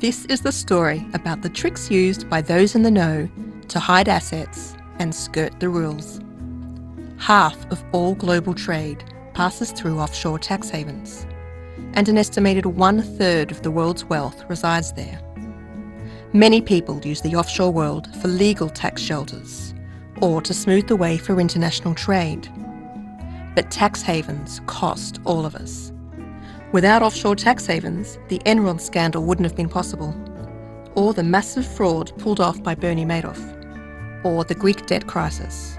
This is the story about the tricks used by those in the know to hide assets and skirt the rules. Half of all global trade passes through offshore tax havens, and an estimated 1/3 of the world's wealth resides there. Many people use the offshore world for legal tax shelters or to smooth the way for international trade. But tax havens cost all of us. Without offshore tax havens, the Enron scandal wouldn't have been possible, or the massive fraud pulled off by Bernie Madoff, or the Greek debt crisis.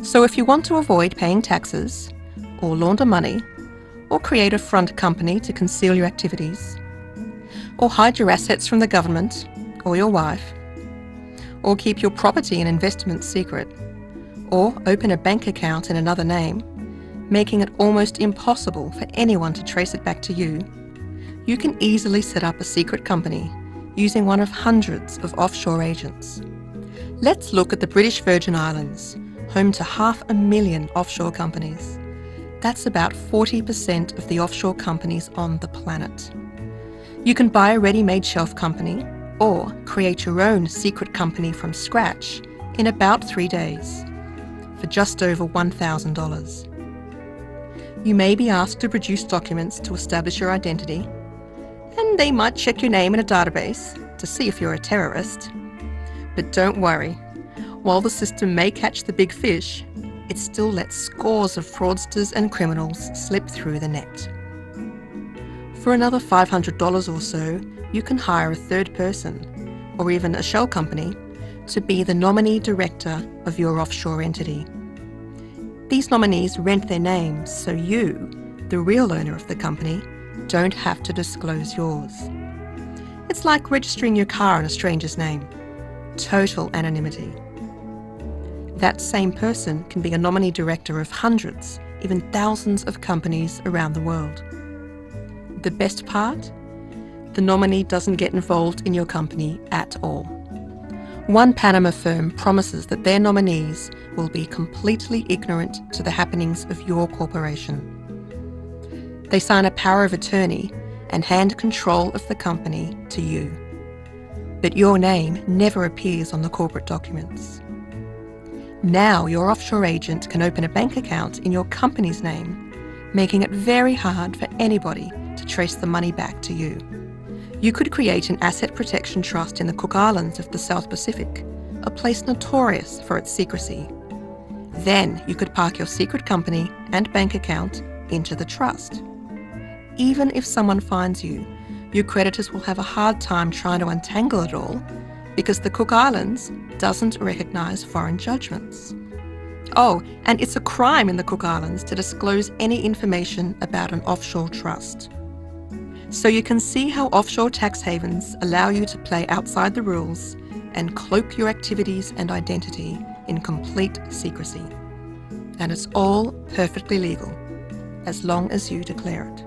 So if you want to avoid paying taxes, or launder money, or create a front company to conceal your activities, or hide your assets from the government or your wife, or keep your property and investments secret, or open a bank account in another name, making it almost impossible for anyone to trace it back to you, you can easily set up a secret company using one of hundreds of offshore agents. Let's look at the British Virgin Islands, home to 500,000 offshore companies. That's about 40% of the offshore companies on the planet. You can buy a ready-made shelf company or create your own secret company from scratch in about 3 days for just over $1,000. You may be asked to produce documents to establish your identity, and they might check your name in a database to see if you're a terrorist. But don't worry, while the system may catch the big fish, it still lets scores of fraudsters and criminals slip through the net. For another $500 or so, you can hire a third person, or even a shell company, to be the nominee director of your offshore entity. These nominees rent their names so you, the real owner of the company, don't have to disclose yours. It's like registering your car in a stranger's name. Total anonymity. That same person can be a nominee director of hundreds, even thousands of companies around the world. The best part? The nominee doesn't get involved in your company at all. One Panama firm promises that their nominees will be completely ignorant to the happenings of your corporation. They sign a power of attorney and hand control of the company to you. But your name never appears on the corporate documents. Now your offshore agent can open a bank account in your company's name, making it very hard for anybody to trace the money back to you. You could create an asset protection trust in the Cook Islands of the South Pacific, a place notorious for its secrecy. Then you could park your secret company and bank account into the trust. Even if someone finds you, your creditors will have a hard time trying to untangle it all because the Cook Islands doesn't recognise foreign judgments. Oh, and it's a crime in the Cook Islands to disclose any information about an offshore trust. So you can see how offshore tax havens allow you to play outside the rules and cloak your activities and identity in complete secrecy. And it's all perfectly legal, as long as you declare it.